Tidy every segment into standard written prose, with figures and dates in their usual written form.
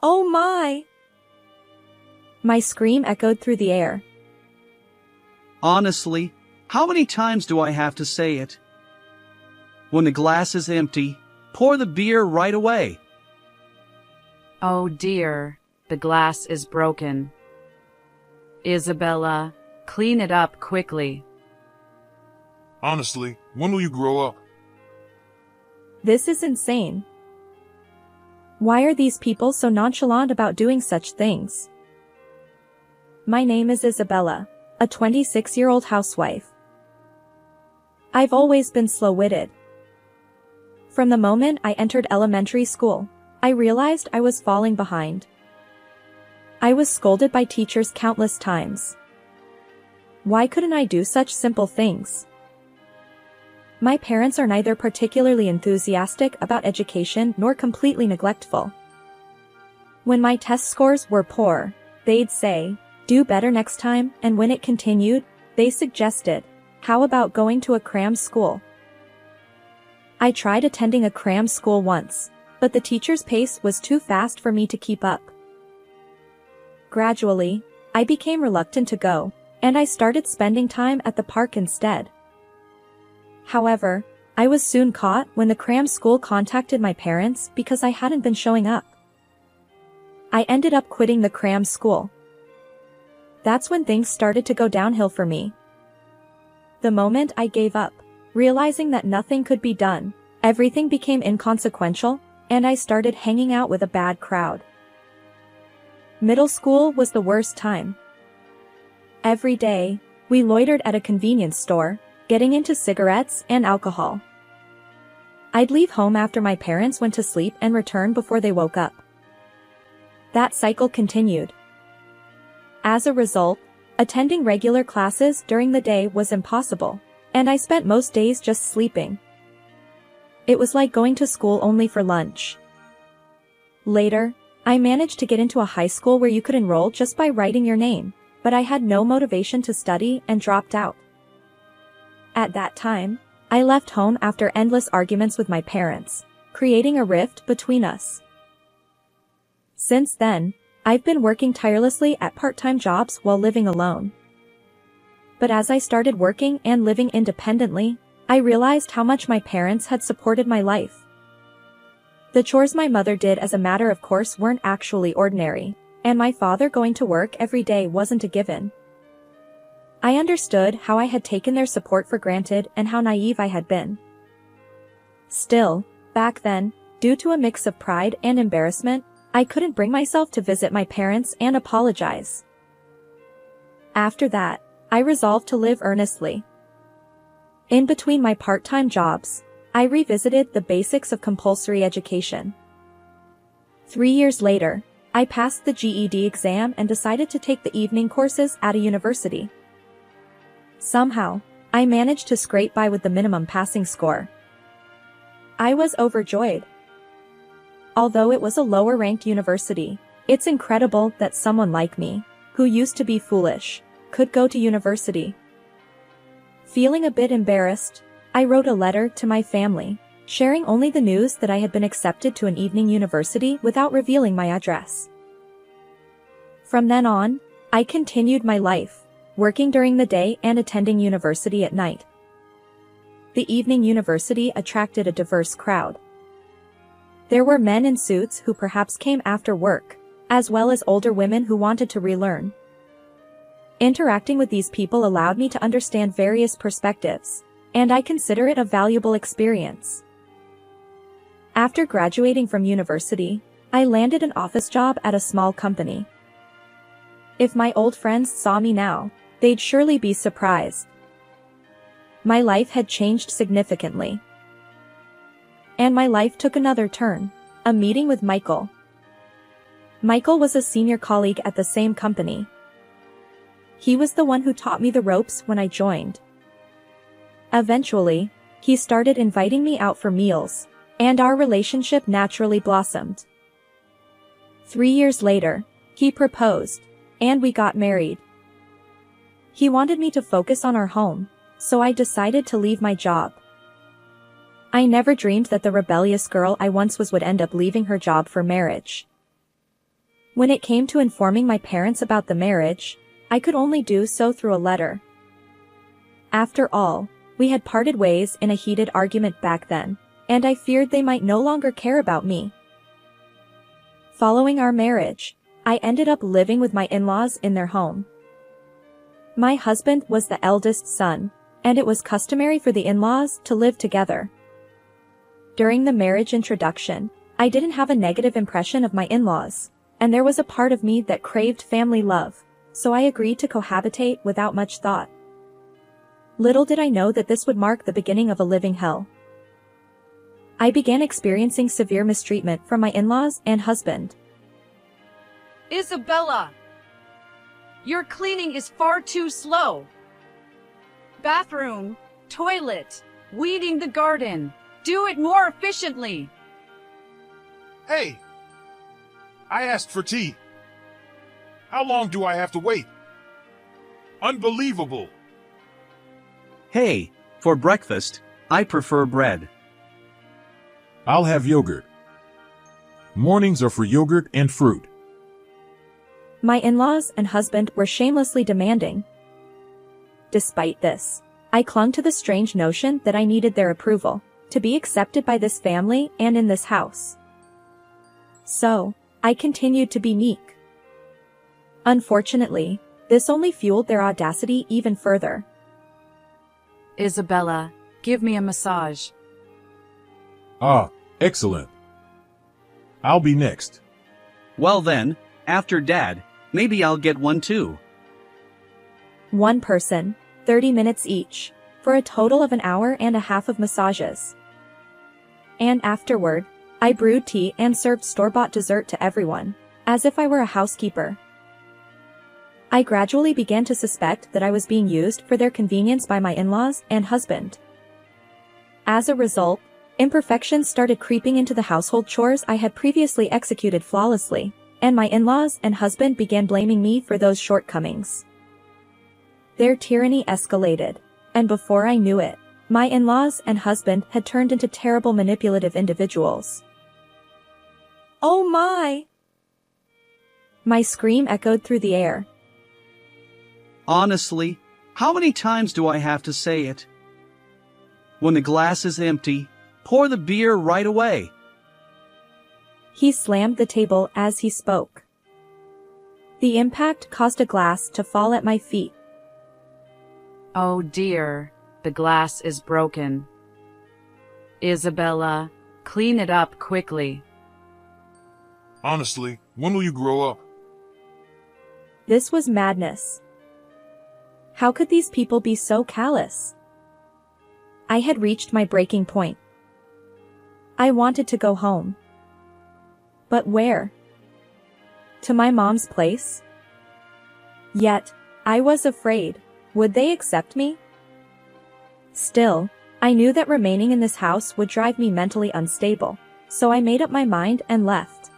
Oh my! My scream echoed through the air. Honestly, how many times do I have to say it? When the glass is empty, pour the beer right away. Oh dear, the glass is broken. Isabella, clean it up quickly. Honestly, when will you grow up? This is insane. Why are these people so nonchalant about doing such things? My name is Isabella, a 26-year-old housewife. I've always been slow-witted. From the moment I entered elementary school, I realized I was falling behind. I was scolded by teachers countless times. Why couldn't I do such simple things? My parents are neither particularly enthusiastic about education nor completely neglectful. When my test scores were poor, they'd say, "Do better next time," and when it continued, they suggested, "How about going to a cram school?" I tried attending a cram school once, but the teacher's pace was too fast for me to keep up. Gradually, I became reluctant to go, and I started spending time at the park instead. However, I was soon caught when the cram school contacted my parents because I hadn't been showing up. I ended up quitting the cram school. That's when things started to go downhill for me. The moment I gave up, realizing that nothing could be done, everything became inconsequential, and I started hanging out with a bad crowd. Middle school was the worst time. Every day, we loitered at a convenience store, getting into cigarettes and alcohol. I'd leave home after my parents went to sleep and return before they woke up. That cycle continued. As a result, attending regular classes during the day was impossible, and I spent most days just sleeping. It was like going to school only for lunch. Later, I managed to get into a high school where you could enroll just by writing your name, but I had no motivation to study and dropped out. At that time, I left home after endless arguments with my parents, creating a rift between us. Since then, I've been working tirelessly at part-time jobs while living alone. But as I started working and living independently, I realized how much my parents had supported my life. The chores my mother did as a matter of course weren't actually ordinary, and my father going to work every day wasn't a given. I understood how I had taken their support for granted and how naive I had been. Still, back then, due to a mix of pride and embarrassment, I couldn't bring myself to visit my parents and apologize. After that, I resolved to live earnestly. In between my part-time jobs, I revisited the basics of compulsory education. 3 years later, I passed the GED exam and decided to take the evening courses at a university. Somehow, I managed to scrape by with the minimum passing score. I was overjoyed. Although it was a lower-ranked university, it's incredible that someone like me, who used to be foolish, could go to university. Feeling a bit embarrassed, I wrote a letter to my family, sharing only the news that I had been accepted to an evening university without revealing my address. From then on, I continued my life, working during the day and attending university at night. The evening university attracted a diverse crowd. There were men in suits who perhaps came after work, as well as older women who wanted to relearn. Interacting with these people allowed me to understand various perspectives, and I consider it a valuable experience. After graduating from university, I landed an office job at a small company. If my old friends saw me now, they'd surely be surprised. My life had changed significantly. And my life took another turn, a meeting with Michael. Michael was a senior colleague at the same company. He was the one who taught me the ropes when I joined. Eventually, he started inviting me out for meals, and our relationship naturally blossomed. 3 years later, he proposed, and we got married. He wanted me to focus on our home, so I decided to leave my job. I never dreamed that the rebellious girl I once was would end up leaving her job for marriage. When it came to informing my parents about the marriage, I could only do so through a letter. After all, we had parted ways in a heated argument back then, and I feared they might no longer care about me. Following our marriage, I ended up living with my in-laws in their home. My husband was the eldest son, and it was customary for the in-laws to live together. During the marriage introduction, I didn't have a negative impression of my in-laws, and there was a part of me that craved family love, so I agreed to cohabitate without much thought. Little did I know that this would mark the beginning of a living hell. I began experiencing severe mistreatment from my in-laws and husband. Isabella! Your cleaning is far too slow. Bathroom, toilet, weeding the garden. Do it more efficiently. Hey! I asked for tea. How long do I have to wait? Unbelievable! Hey, for breakfast, I prefer bread. I'll have yogurt. Mornings are for yogurt and fruit. My in-laws and husband were shamelessly demanding. Despite this, I clung to the strange notion that I needed their approval to be accepted by this family and in this house. So, I continued to be meek. Unfortunately, this only fueled their audacity even further. Isabella, give me a massage. Ah, excellent. I'll be next. Well then, after Dad, maybe I'll get one too. One person, 30 minutes each, for a total of an hour and a half of massages. And afterward, I brewed tea and served store-bought dessert to everyone, as if I were a housekeeper. I gradually began to suspect that I was being used for their convenience by my in-laws and husband. As a result, imperfections started creeping into the household chores I had previously executed flawlessly, and my in-laws and husband began blaming me for those shortcomings. Their tyranny escalated, and before I knew it, my in-laws and husband had turned into terrible manipulative individuals. Oh my! My scream echoed through the air. Honestly, how many times do I have to say it? When the glass is empty, pour the beer right away. He slammed the table as he spoke. The impact caused a glass to fall at my feet. Oh dear, the glass is broken. Isabella, clean it up quickly. Honestly, when will you grow up? This was madness. How could these people be so callous? I had reached my breaking point. I wanted to go home. But where? To my mom's place? Yet, I was afraid. Would they accept me? Still, I knew that remaining in this house would drive me mentally unstable, so I made up my mind and left.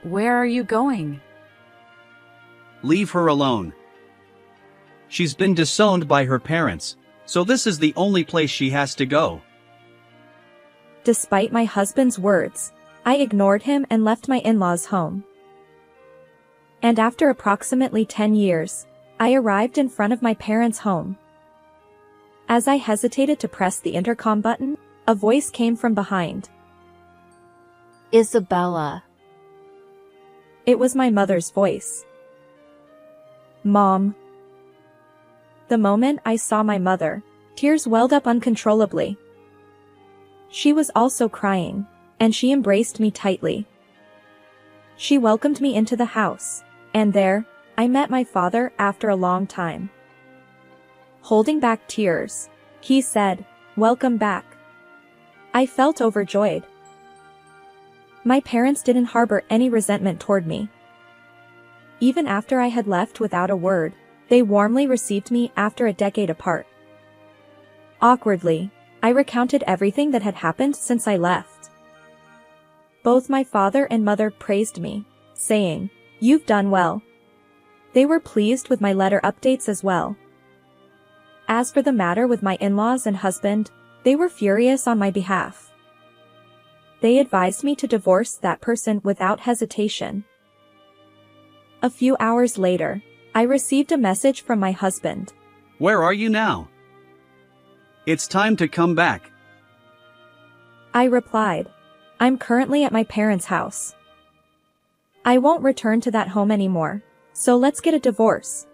Where are you going? Leave her alone. She's been disowned by her parents, so this is the only place she has to go. Despite my husband's words, I ignored him and left my in-laws' home. And after approximately 10 years, I arrived in front of my parents' home. As I hesitated to press the intercom button, a voice came from behind. Isabella. It was my mother's voice. Mom. The moment I saw my mother, tears welled up uncontrollably. She was also crying, and she embraced me tightly. She welcomed me into the house, and there, I met my father after a long time. Holding back tears, he said, "Welcome back." I felt overjoyed. My parents didn't harbor any resentment toward me. Even after I had left without a word, they warmly received me after a decade apart. Awkwardly, I recounted everything that had happened since I left. Both my father and mother praised me, saying, "You've done well." They were pleased with my letter updates as well. As for the matter with my in-laws and husband, they were furious on my behalf. They advised me to divorce that person without hesitation, A few hours later, I received a message from my husband. Where are you now? It's time to come back. I replied, I'm currently at my parents' house. I won't return to that home anymore, so let's get a divorce.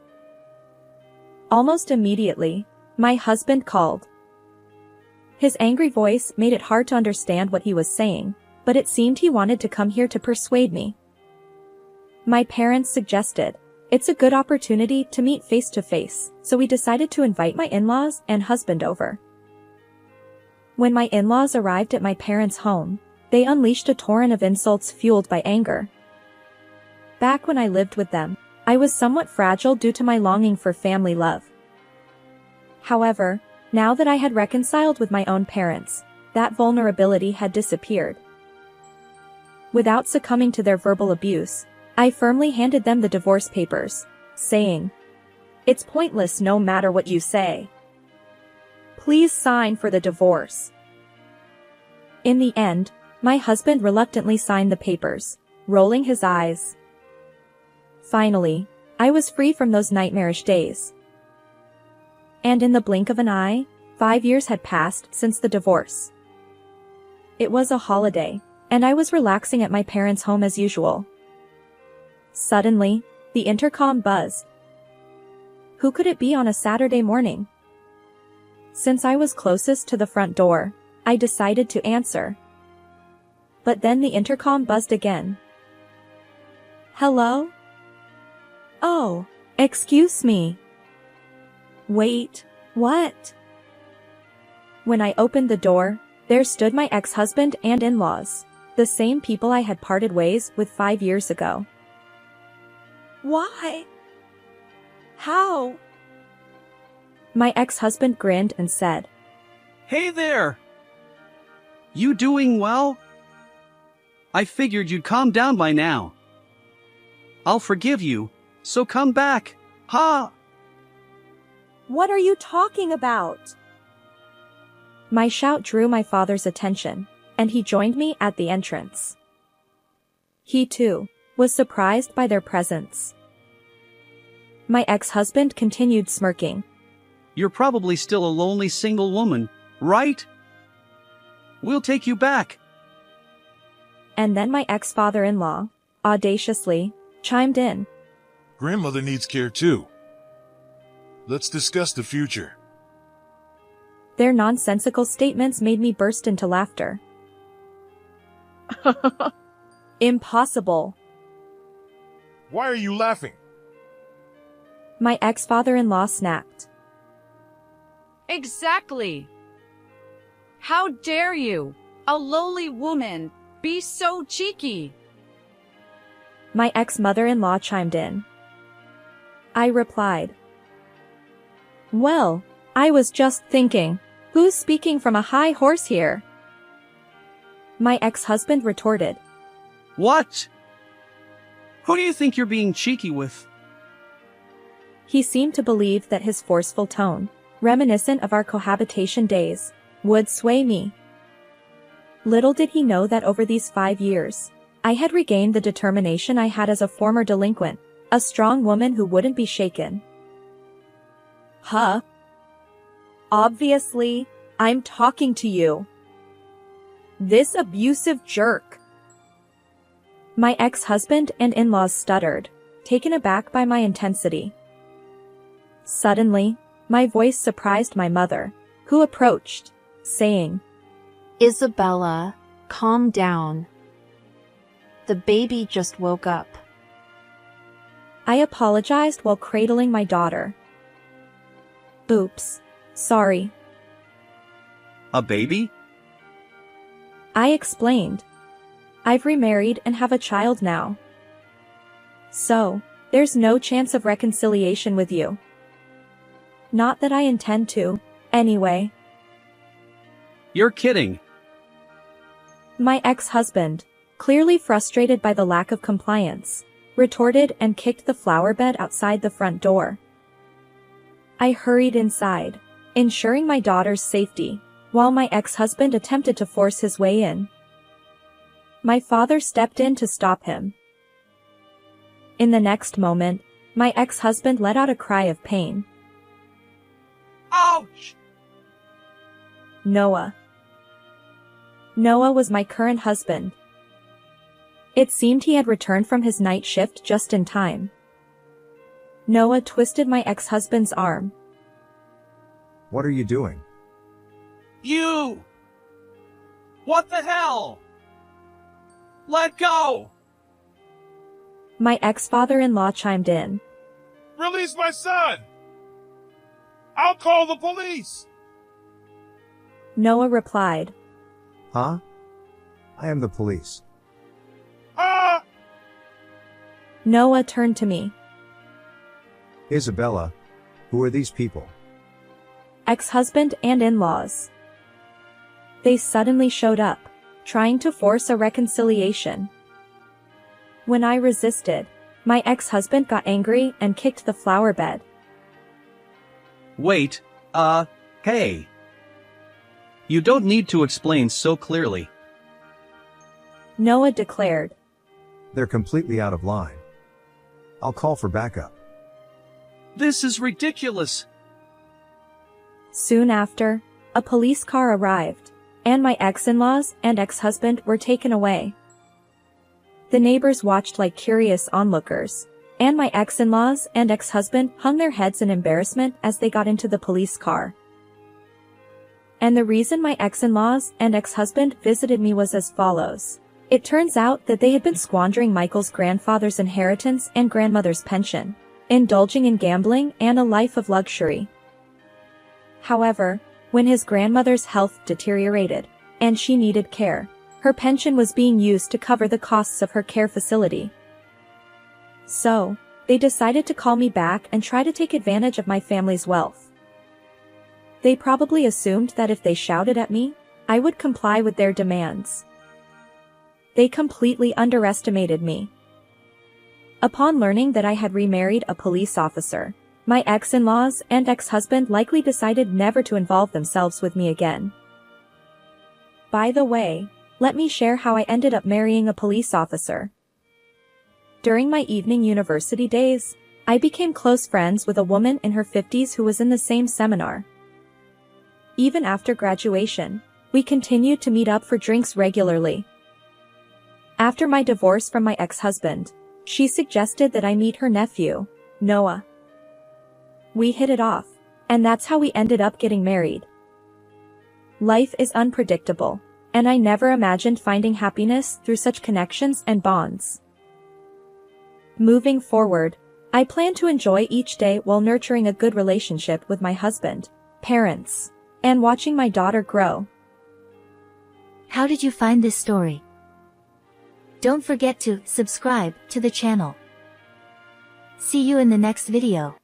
Almost immediately, my husband called. His angry voice made it hard to understand what he was saying, but it seemed he wanted to come here to persuade me. My parents suggested, it's a good opportunity to meet face to face, so we decided to invite my in-laws and husband over. When my in-laws arrived at my parents' home, they unleashed a torrent of insults fueled by anger. Back when I lived with them, I was somewhat fragile due to my longing for family love. However, now that I had reconciled with my own parents, that vulnerability had disappeared. Without succumbing to their verbal abuse, I firmly handed them the divorce papers, saying, "It's pointless no matter what you say. Please sign for the divorce." In the end, my husband reluctantly signed the papers, rolling his eyes. Finally, I was free from those nightmarish days. And in the blink of an eye, 5 years had passed since the divorce. It was a holiday, and I was relaxing at my parents' home as usual. Suddenly, the intercom buzzed. Who could it be on a Saturday morning? Since I was closest to the front door, I decided to answer. But then the intercom buzzed again. Hello? Oh, excuse me. Wait, what? When I opened the door, there stood my ex-husband and in-laws, the same people I had parted ways with 5 years ago. Why? How? My ex-husband grinned and said, Hey there! You doing well? I figured you'd calm down by now. I'll forgive you, so come back, ha! What are you talking about? My shout drew my father's attention, and he joined me at the entrance. He too was surprised by their presence. My ex-husband continued smirking. You're probably still a lonely single woman, right? We'll take you back. And then my ex-father-in-law, audaciously, chimed in. Grandmother needs care too. Let's discuss the future. Their nonsensical statements made me burst into laughter. Impossible. Why are you laughing? My ex-father-in-law snapped. Exactly. How dare you, a lowly woman, be so cheeky? My ex-mother-in-law chimed in. I replied, Well, I was just thinking, who's speaking from a high horse here? My ex-husband retorted. What? Who do you think you're being cheeky with? He seemed to believe that his forceful tone, reminiscent of our cohabitation days, would sway me. Little did he know that over these 5 years, I had regained the determination I had as a former delinquent, a strong woman who wouldn't be shaken. Huh? Obviously, I'm talking to you. This abusive jerk. My ex-husband and in-laws stuttered, taken aback by my intensity. Suddenly, my voice surprised my mother, who approached, saying, Isabella, calm down. The baby just woke up. I apologized while cradling my daughter. Oops, sorry. A baby? I explained. I've remarried and have a child now. So, there's no chance of reconciliation with you. Not that I intend to, anyway. You're kidding. My ex-husband, clearly frustrated by the lack of compliance, retorted and kicked the flower bed outside the front door. I hurried inside, ensuring my daughter's safety, while my ex-husband attempted to force his way in. My father stepped in to stop him. In the next moment, my ex-husband let out a cry of pain. Ouch! Noah. Noah was my current husband. It seemed he had returned from his night shift just in time. Noah twisted my ex-husband's arm. What are you doing? You! What the hell? Let go! My ex-father-in-law chimed in. Release my son! I'll call the police! Noah replied. Huh? I am the police. Ah! Noah turned to me. Isabella, who are these people? Ex-husband and in-laws. They suddenly showed up, trying to force a reconciliation. When I resisted, my ex-husband got angry and kicked the flower bed. Wait, hey. You don't need to explain so clearly. Noah declared. They're completely out of line. I'll call for backup. This is ridiculous. Soon after, a police car arrived, and my ex-in-laws and ex-husband were taken away. The neighbors watched like curious onlookers, and my ex-in-laws and ex-husband hung their heads in embarrassment as they got into the police car. And the reason my ex-in-laws and ex-husband visited me was as follows. It turns out that they had been squandering Michael's grandfather's inheritance and grandmother's pension, indulging in gambling and a life of luxury. However, when his grandmother's health deteriorated, and she needed care, her pension was being used to cover the costs of her care facility. So, they decided to call me back and try to take advantage of my family's wealth. They probably assumed that if they shouted at me, I would comply with their demands. They completely underestimated me. Upon learning that I had remarried a police officer, my ex-in-laws and ex-husband likely decided never to involve themselves with me again. By the way, let me share how I ended up marrying a police officer. During my evening university days, I became close friends with a woman in her 50s who was in the same seminar. Even after graduation, we continued to meet up for drinks regularly. After my divorce from my ex-husband, she suggested that I meet her nephew, Noah. We hit it off, and that's how we ended up getting married. Life is unpredictable, and I never imagined finding happiness through such connections and bonds. Moving forward, I plan to enjoy each day while nurturing a good relationship with my husband, parents, and watching my daughter grow. How did you find this story? Don't forget to subscribe to the channel. See you in the next video.